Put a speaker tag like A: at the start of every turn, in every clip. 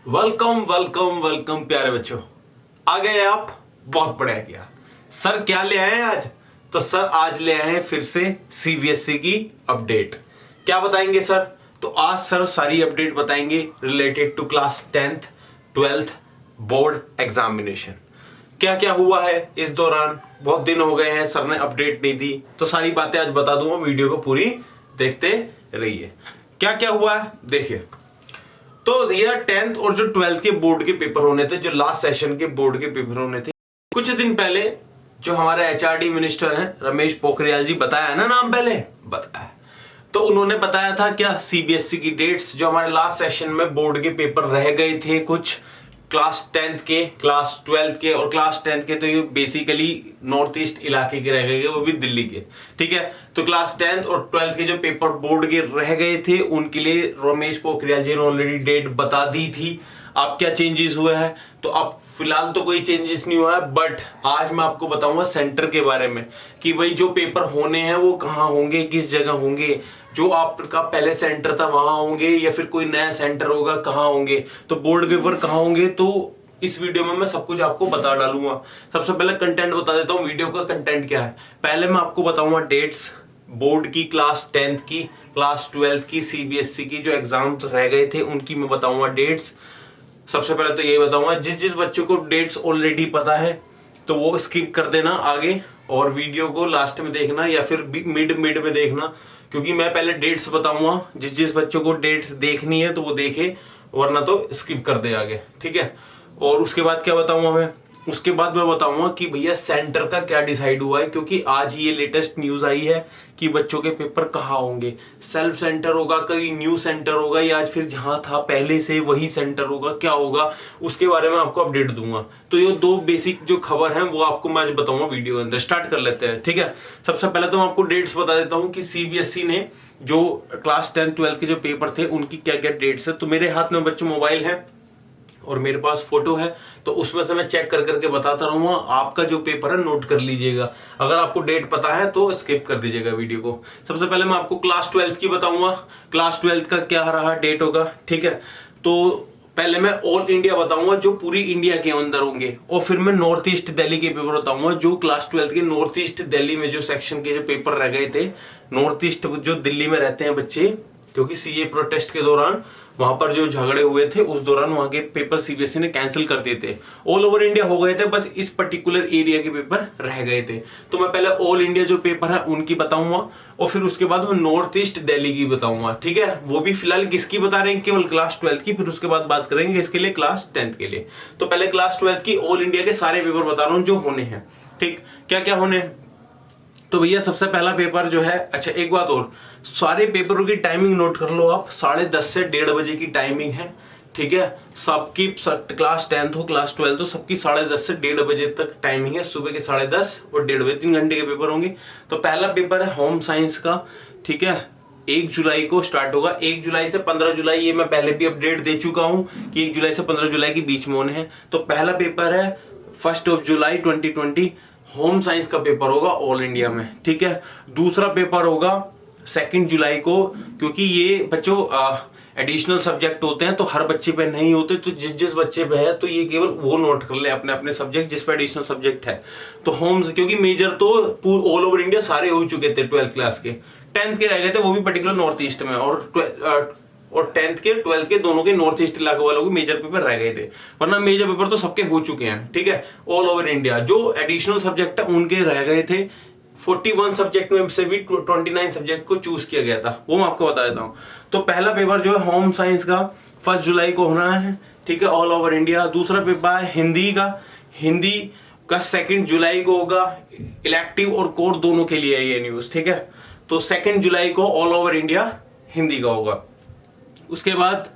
A: Welcome welcome welcome प्यारे बच्चों, आ गए आप। बहुत बढ़िया किया। सर क्या ले आए हैं आज? तो सर आज ले आए हैं फिर से सीबीएसई की अपडेट। क्या बताएंगे सर? तो आज सर सारी अपडेट बताएंगे related to class 10th 12th board examination. क्या क्या हुआ है इस दौरान, बहुत दिन हो गए हैं सर ने अपडेट नहीं दी, तो सारी बातें आज बता दूंगा। वीडियो को पूरी देखते रहिए। क्या क्या हुआ है देखिए। तो यह 10th और जो 12th के बोर्ड के पेपर होने थे, जो लास्ट सेशन के बोर्ड के पेपर होने थे, कुछ दिन पहले जो हमारे एचआरडी मिनिस्टर हैं रमेश पोखरियाल जी, बताया है ना नाम पहले बताया, तो उन्होंने बताया था क्या सीबीएसई की डेट्स, जो हमारे लास्ट सेशन में बोर्ड के पेपर रह गए थे कुछ क्लास 10th के, क्लास 12th के और क्लास 10th के, तो ये बेसिकली नॉर्थ ईस्ट इलाके के रह गए, वो भी दिल्ली के। ठीक है, तो क्लास 10th और 12th के जो पेपर बोर्ड के रह गए थे उनके लिए रमेश पोखरियाल जी ने ऑलरेडी डेट बता दी थी। अब क्या चेंजेस हुए हैं? तो अब फिलहाल तो कोई चेंजेस नहीं हुआ है, बट आज मैं आपको बताऊंगा सेंटर के बारे में कि भाई जो पेपर होने हैं वो कहाँ होंगे, किस जगह होंगे, जो आपका पहले सेंटर था वहां होंगे या फिर कोई नया सेंटर होगा कहाँ होंगे, तो बोर्ड पेपर कहाँ होंगे। तो इस वीडियो में मैं सब कुछ आपको बता डालूंगा। सबसे पहले कंटेंट बता देता हूँ, वीडियो का कंटेंट क्या है। पहले मैं आपको बताऊंगा डेट्स बोर्ड की, क्लास 10th की, क्लास 12th की, सीबीएसई की जो एग्जाम्स रह गए थे उनकी मैं बताऊंगा डेट्स। सबसे पहले तो यही बताऊंगा, जिस जिस बच्चों को डेट्स ऑलरेडी पता है तो वो स्किप कर देना आगे, और वीडियो को लास्ट में देखना या फिर मिड में देखना, क्योंकि मैं पहले डेट्स बताऊंगा। जिस जिस बच्चों को डेट्स देखनी है तो वो देखे, वरना तो स्किप कर दे आगे। ठीक है, और उसके बाद क्या बताऊंगा मैं? उसके बाद मैं बताऊंगा कि भैया सेंटर का क्या डिसाइड हुआ है, क्योंकि आज ये लेटेस्ट न्यूज आई है कि बच्चों के पेपर कहाँ होंगे। सेल्फ सेंटर होगा, कहीं न्यू सेंटर होगा, या आज फिर जहां था पहले से वही सेंटर होगा, क्या होगा उसके बारे में आपको अपडेट दूंगा। तो ये दो बेसिक जो खबर है वो आपको मैं आज बताऊंगा वीडियो के अंदर। स्टार्ट कर लेते हैं। ठीक है, सबसे पहले तो मैं आपको डेट्स बता देता हूँ कि सीबीएसई ने जो क्लास 10th 12th के जो पेपर थे उनकी क्या क्या डेट्स है। तो मेरे हाथ में बच्चों मोबाइल है और मेरे पास फोटो है, तो उसमें से मैं चेक कर करके बताता रहूंगा। आपका जो पेपर है नोट कर लीजिएगा, अगर आपको डेट पता है तो स्किप कर दीजिएगा वीडियो को। सबसे पहले मैं आपको क्लास 12th की बताऊंगा, क्लास 12th का क्या रहा डेट होगा। ठीक है, तो पहले मैं ऑल इंडिया बताऊंगा जो पूरी इंडिया के अंदर होंगे, और फिर मैं नॉर्थ ईस्ट दिल्ली के पेपर बताऊंगा, जो क्लास 12th के नॉर्थ ईस्ट दिल्ली में जो सेक्शन के जो पेपर रह गए थे। नॉर्थ ईस्ट जो दिल्ली में रहते हैं बच्चे, क्योंकि सीए प्रोटेस्ट के दौरान वहां पर जो झगड़े हुए थे उस दौरान वहां के पेपर सीबीएसई ने कैंसिल कर दिए थे। ऑल ओवर इंडिया हो गए थे, बस इस पर्टिकुलर एरिया के पेपर रह गए थे। तो मैं पहले ऑल इंडिया जो पेपर है उनकी बताऊंगा, और फिर उसके बाद मैं नॉर्थ ईस्ट दिल्ली की बताऊंगा। ठीक है, वो भी फिलहाल किसकी बता रहे हैं, केवल क्लास 12th की, फिर उसके बाद बात करेंगे इसके लिए क्लास 10th के लिए। तो पहले क्लास 12th की ऑल इंडिया के सारे पेपर बता रहा हूँ जो होने हैं। ठीक, क्या क्या होने हैं? तो भैया सबसे पहला पेपर जो है, अच्छा एक बात और, सारे पेपरों की टाइमिंग नोट कर लो आप। 10:30 से 1:30 बजे की टाइमिंग है। ठीक है, सबकी क्लास 10th हो क्लास 12th हो, सबकी 10:30 से 1:30 बजे तक टाइमिंग है। सुबह के 10:30 और 1:30 बजे 3 घंटे के पेपर होंगे। तो पहला पेपर है होम साइंस का। ठीक है, 1 जुलाई को स्टार्ट होगा। 1 जुलाई से 15 जुलाई, ये मैं पहले भी अपडेट दे चुका हूं कि 1 जुलाई से 15 जुलाई के बीच में होने हैं। तो पहला पेपर है 1 जुलाई 2020, होम साइंस का पेपर होगा ऑल इंडिया में। ठीक है, दूसरा पेपर होगा 2 जुलाई को, क्योंकि ये बच्चों एडिशनल सब्जेक्ट होते हैं तो हर बच्चे पे नहीं होते, तो जिस जिस बच्चे पे है तो ये केवल वो नोट कर ले अपने अपने सब्जेक्ट जिस पे एडिशनल सब्जेक्ट है। तो होम, क्योंकि मेजर तो ऑल ओवर इंडिया सारे हो चुके थे 12th क्लास के, 10th के रह गए थे, वो भी पर्टिकुलर नॉर्थ ईस्ट में, और 10th के 12th के दोनों के नॉर्थ ईस्ट इलाके वालों के मेजर पेपर रह गए थे, वरना मेजर पेपर तो सबके हो चुके हैं। ठीक है, ऑल ओवर इंडिया जो एडिशनल सब्जेक्ट है उनके रह गए थे। 41 सब्जेक्ट में से भी 29 सब्जेक्ट को चूज किया गया था, वो मैं आपको बता देता हूँ। तो पहला पेपर जो है होम साइंस का 1 जुलाई को होना है। ठीक है, ऑल ओवर इंडिया। दूसरा पेपर है हिंदी का। हिंदी का 2 जुलाई को होगा। इलेक्टिव और कोर दोनों के लिए है ये न्यूज। ठीक है, तो 2 जुलाई को ऑल ओवर इंडिया हिंदी का होगा। उसके बाद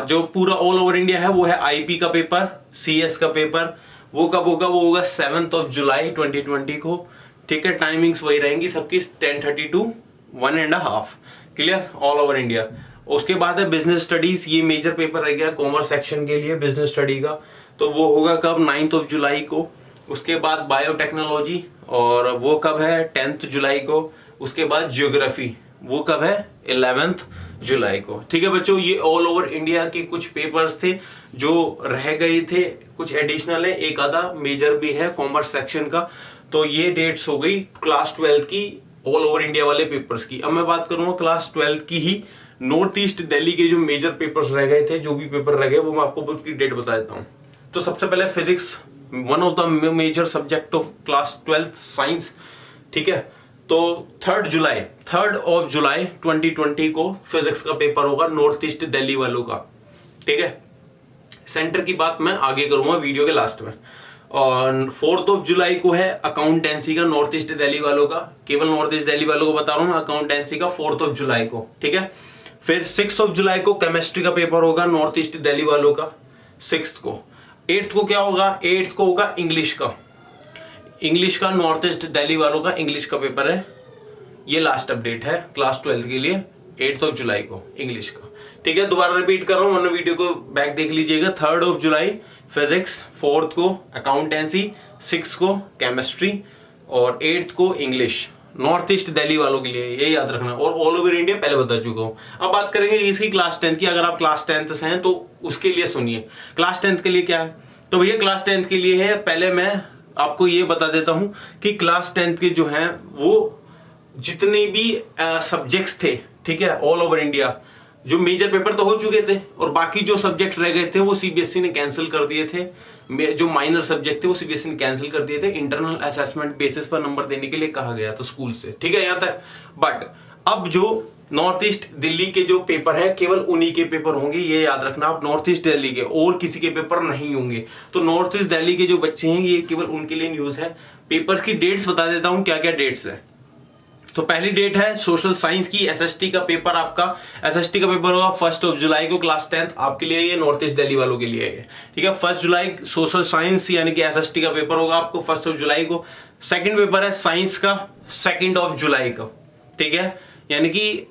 A: जो पूरा ऑल ओवर इंडिया है वो है आईपी का पेपर, सीएस का पेपर। वो कब होगा? वो होगा 7 जुलाई 2020 को। ठीक है, टाइमिंग्स वही रहेंगी सबकी 10:30 to 1:30। Clear, all over India. उसके बाद है बिजनेस स्टडीज, ये मेजर पेपर रह गया कॉमर्स सेक्शन के लिए बिजनेस स्टडी का। तो वो होगा कब? 9 जुलाई को। उसके बाद बायोटेक्नोलॉजी, और वो कब है? 10 जुलाई को। उसके बाद ज्योग्राफी, वो कब है? 11 जुलाई को। ठीक है बच्चों, ये ऑल ओवर इंडिया के कुछ पेपर्स थे जो रह गए थे, कुछ एडिशनल है, एक आधा मेजर भी है कॉमर्स सेक्शन का। तो ये डेट्स हो गई क्लास 12 की ऑल ओवर इंडिया वाले पेपर्स की। अब मैं बात करूंगा क्लास 12 की ही नॉर्थ ईस्ट दिल्ली के जो मेजर पेपर्स रह गए थे, जो भी पेपर रह गए वो मैं आपको उसकी डेट बता देता हूँ। तो सबसे पहले physics, one of the major subject of class 12 science. ठीक है, तो 3 जुलाई 2020 को फिजिक्स का पेपर होगा नॉर्थ ईस्ट दिल्ली वालों का। ठीक है, सेंटर की बात मैं आगे करूंगा वीडियो के लास्ट में। और 4 जुलाई को है अकाउंटेंसी का नॉर्थ ईस्ट दिल्ली वालों का, केवल नॉर्थ ईस्ट दिल्ली वालों को बता रहा हूँ अकाउंटेंसी का 4 जुलाई को। ठीक है, फिर 6 जुलाई को केमिस्ट्री का पेपर होगा नॉर्थ ईस्ट दिल्ली वालों का 6 को। 8 को क्या होगा, 8 को होगा इंग्लिश का नॉर्थ ईस्ट दिल्ली वालों का इंग्लिश का पेपर है। ये लास्ट अपडेट है क्लास 12 के लिए 8 जुलाई को इंग्लिश का। ठीक है, दोबारा रिपीट कर रहा हूं, वरना वीडियो को बैक देख लीजिएगा। 3 जुलाई फिजिक्स, 4 को अकाउंटेंसी, 6 को केमिस्ट्री और 8 को इंग्लिश नॉर्थ ईस्ट दिल्ली वालों के लिए, ये याद रखना। और ऑल ओवर इंडिया पहले बता चुका हूं। अब बात करेंगे इसकी क्लास 10 की। अगर आप क्लास 10 से हैं तो उसके लिए सुनिए। क्लास 10 के लिए क्या है, तो भैया क्लास 10 के लिए है, पहले मैं आपको ये बता देता हूं कि क्लास 10 के जो हैं वो जितने भी सब्जेक्ट्स थे, ठीक है, ऑल ओवर इंडिया जो मेजर पेपर तो हो चुके थे और बाकी जो सब्जेक्ट रह गए थे वो सीबीएसई ने कैंसिल कर दिए थे। जो माइनर सब्जेक्ट थे वो सीबीएसई ने कैंसिल कर दिए थे। इंटरनल असेसमेंट बेसिस पर नंबर देने के लिए कहा गया था स्कूल से। ठीक है, यहाँ तक। बट अब जो नॉर्थ ईस्ट दिल्ली के जो पेपर है केवल उन्हीं के पेपर होंगे, ये याद रखना आप। नॉर्थ ईस्ट दिल्ली के और किसी के पेपर नहीं होंगे। तो नॉर्थ ईस्ट दिल्ली के जो बच्चे हैं ये केवल उनके लिए न्यूज है। पेपर्स की डेट्स बता देता हूँ क्या क्या डेट्स है। तो पहली डेट है सोशल साइंस की, एसएसटी का पेपर आपका। एसएसटी का पेपर होगा 1 जुलाई को क्लास 10 आपके लिए, ये नॉर्थ ईस्ट दिल्ली वालों के लिए है। ठीक है, 1 जुलाई सोशल साइंस यानी कि एसएसटी का पेपर होगा आपको 1 जुलाई को। सेकंड पेपर है साइंस का 2 जुलाई को। ठीक है, यानी कि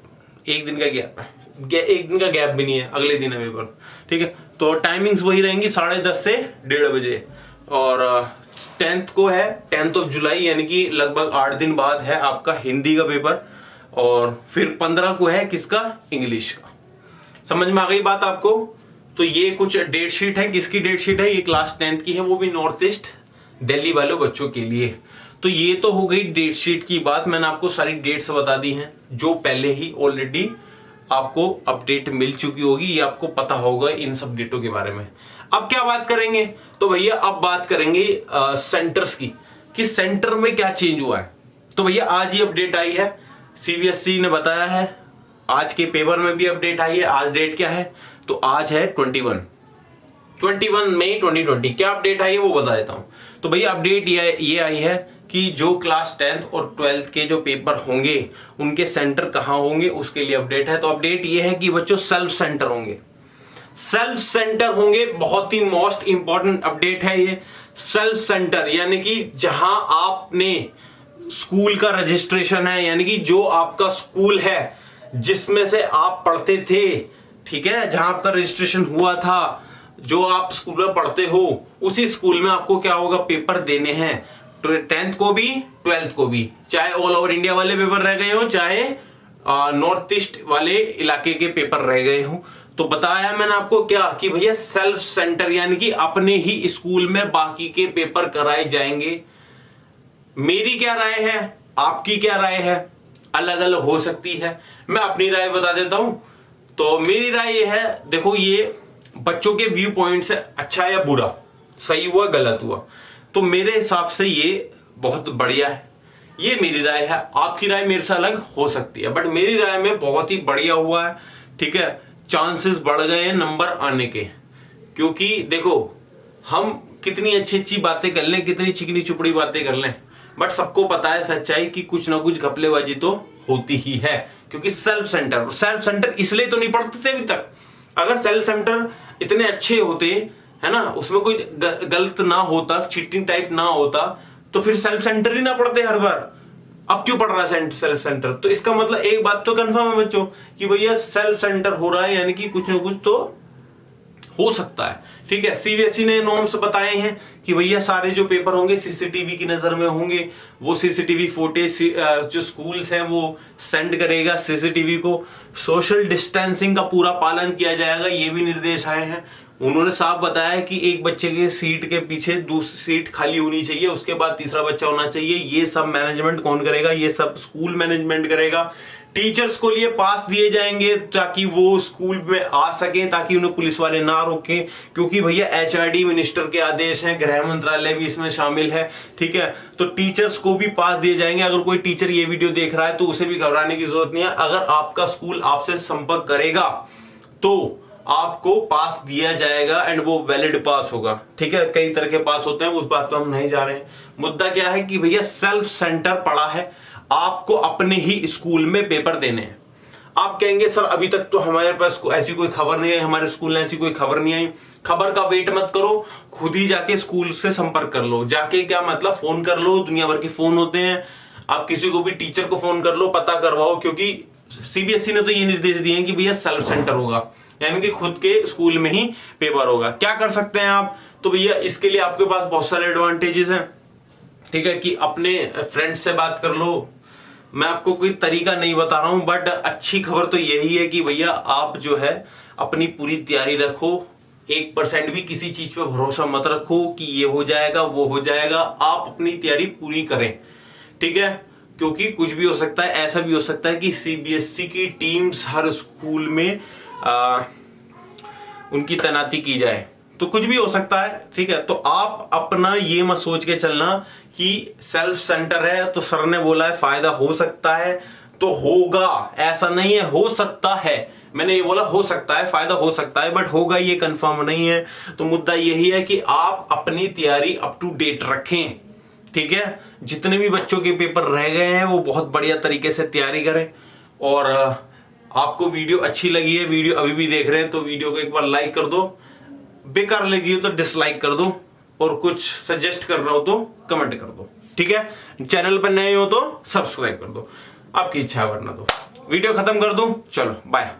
A: एक दिन का गैप है, एक दिन का गैप भी नहीं है, अगले दिन है पेपर। ठीक है, तो टाइमिंग्स वही रहेंगी 10:30 से 1:30 बजे। और 10th को है 10 जुलाई यानी कि लगभग 8 दिन बाद है आपका हिंदी का पेपर। और फिर 15 को है किसका, इंग्लिश का। समझ में आ गई बात आपको। तो ये कुछ डेट शीट है, किसकी डेट शीट है, ये क्लास 10th की है, वो भी नॉर्थ ईस्ट दिल्ली वालों बच्चों के लिए। तो ये तो हो गई डेट शीट की बात। मैंने आपको सारी डेट्स बता दी हैं जो पहले ही ऑलरेडी आपको अपडेट मिल चुकी होगी, ये आपको पता होगा इन सब डेटों के बारे में। अब क्या बात करेंगे, तो भैया अब बात करेंगे सेंटर्स की, कि सेंटर में क्या चेंज हुआ है। तो भैया आज ही अपडेट आई है, सीबीएसई ने बताया है, आज के पेपर में भी अपडेट आई है। आज डेट क्या है, तो आज है 21 मई 2020। क्या अपडेट आई है वो बता देता हूं। तो भैया अपडेट ये आई है कि जो क्लास 10th और 12th के जो पेपर होंगे उनके सेंटर कहां होंगे उसके लिए अपडेट है। तो अपडेट ये है कि बच्चों सेल्फ सेंटर होंगे, सेल्फ सेंटर होंगे। बहुत ही मोस्ट इंपॉर्टेंट अपडेट है ये। सेल्फ सेंटर यानी कि जहां आपने स्कूल का रजिस्ट्रेशन है, यानी कि जो आपका स्कूल है जिसमें से आप पढ़ते थे, ठीक है, जहां आपका रजिस्ट्रेशन हुआ था, जो आप स्कूल में पढ़ते हो उसी स्कूल में आपको क्या होगा, पेपर देने हैं। 10th को भी 12th को भी, चाहे ऑल ओवर इंडिया वाले पेपर रह गए हो, चाहे नॉर्थ ईस्ट वाले इलाके के पेपर रह गए हो। तो बताया मैंने आपको क्या कि भैया सेल्फ सेंटर यानी कि अपने ही स्कूल में बाकी के पेपर कराए जाएंगे। मेरी क्या राय है, आपकी क्या राय है, अलग अलग हो सकती है। मैं अपनी राय बता देता हूं। तो मेरी राय ये है, देखो ये बच्चों के व्यू पॉइंट से अच्छा या बुरा, सही हुआ गलत हुआ, तो मेरे हिसाब से ये बहुत बढ़िया है। ये मेरी राय है, आपकी राय मेरे से अलग हो सकती है, बट मेरी राय में बहुत ही बढ़िया हुआ है। ठीक है, चांसेस बढ़ गए हैं नंबर आने के, क्योंकि देखो हम कितनी अच्छी अच्छी बातें कर लें, कितनी चिकनी चुपड़ी बातें कर लें, बट सबको पता है सच्चाई कि कुछ ना कुछ घपलेबाजी तो होती ही है। क्योंकि सेल्फ सेंटर इसलिए तो नहीं पढ़ते थे अभी तक। अगर सेल्फ सेंटर इतने अच्छे होते, है ना, उसमें कोई गलत ना होता, चीटिंग टाइप ना होता, तो फिर सेल्फ सेंटर ही ना पढ़ते हर बार। अब क्यों पढ़ रहा है सेल्फ सेंटर? तो इसका मतलब एक बात तो कंफर्म है बच्चों कि भैया सेल्फ सेंटर हो रहा है, यानी कि कुछ ना कुछ तो हो सकता है। ठीक है, सीबीएसई ने नॉर्म्स बताए हैं कि भैया सारे जो पेपर होंगे सीसीटीवी की नजर में होंगे। वो सीसीटीवी फुटेज जो स्कूल्स हैं वो सेंड करेगा सीसीटीवी को। सोशल डिस्टेंसिंग का पूरा पालन किया जाएगा, ये भी निर्देश आए हैं। उन्होंने साफ बताया कि एक बच्चे के सीट के पीछे दूसरी सीट खाली होनी चाहिए, उसके बाद तीसरा बच्चा होना चाहिए। ये सब मैनेजमेंट कौन करेगा? ये सब स्कूल मैनेजमेंट करेगा। टीचर्स को लिए पास दिए जाएंगे ताकि वो स्कूल में आ सकें, ताकि उन्हें पुलिस वाले ना रोकें, क्योंकि भैया एचआरडी मिनिस्टर के आदेश हैं, गृह मंत्रालय भी इसमें शामिल है। ठीक है, तो टीचर्स को भी पास दिए जाएंगे। अगर कोई टीचर ये वीडियो देख रहा है तो उसे भी घबराने की जरूरत नहीं है। अगर आपका स्कूल आपसे संपर्क करेगा तो आपको पास दिया जाएगा एंड वो वैलिड पास होगा। ठीक है, कई तरह के पास होते हैं, उस बात पे हम नहीं जा रहे हैं। मुद्दा क्या है कि भैया सेल्फ सेंटर पड़ा है, आपको अपने ही स्कूल में पेपर देने हैं। आप कहेंगे सर अभी तक तो हमारे पास ऐसी कोई खबर नहीं आई, हमारे स्कूल में ऐसी कोई खबर नहीं आई। खबर का वेट मत करो, खुद ही जाके स्कूल से संपर्क कर लो। जाके क्या मतलब, फोन कर लो, दुनिया भर के फोन होते हैं। आप किसी को भी टीचर को फोन कर लो, पता करवाओ, क्योंकि सीबीएसई ने तो ये निर्देश दिए हैं कि भैया सेल्फ सेंटर होगा, यानी कि खुद के स्कूल में ही पेपर होगा। क्या कर सकते हैं आप? तो भैया इसके लिए आपके पास बहुत सारे एडवांटेजेस हैं। ठीक है, कि अपने फ्रेंड से बात कर लो। मैं आपको कोई तरीका नहीं बता रहा हूं, बट अच्छी खबर तो यही है कि भैया आप जो है अपनी पूरी तैयारी रखो। 1% भी किसी चीज पे भरोसा मत रखो कि ये हो जाएगा वो हो जाएगा। आप अपनी तैयारी पूरी करें। ठीक है, क्योंकि कुछ भी हो सकता है। ऐसा भी हो सकता है कि सीबीएसई की टीम्स हर स्कूल में उनकी तैनाती की जाए, तो कुछ भी हो सकता है। ठीक है, तो आप अपना ये मत सोच के चलना कि सेल्फ सेंटर है तो सर ने बोला है फायदा हो सकता है तो होगा, ऐसा नहीं है। हो सकता है, मैंने ये बोला हो सकता है, फायदा हो सकता है, बट होगा ये कंफर्म नहीं है। तो मुद्दा यही है कि आप अपनी तैयारी अप टू डेट रखें। ठीक है, जितने भी बच्चों के पेपर रह गए हैं वो बहुत बढ़िया तरीके से तैयारी करें। और आपको वीडियो अच्छी लगी है, वीडियो अभी भी देख रहे हैं, तो वीडियो को एक बार लाइक कर दो। बेकार लगी हो तो डिसलाइक कर दो, और कुछ सजेस्ट कर रहा हो तो कमेंट कर दो। ठीक है, चैनल पर नए हो तो सब्सक्राइब कर दो, आपकी इच्छा वरना दो। वीडियो खत्म कर दूं, चलो बाय।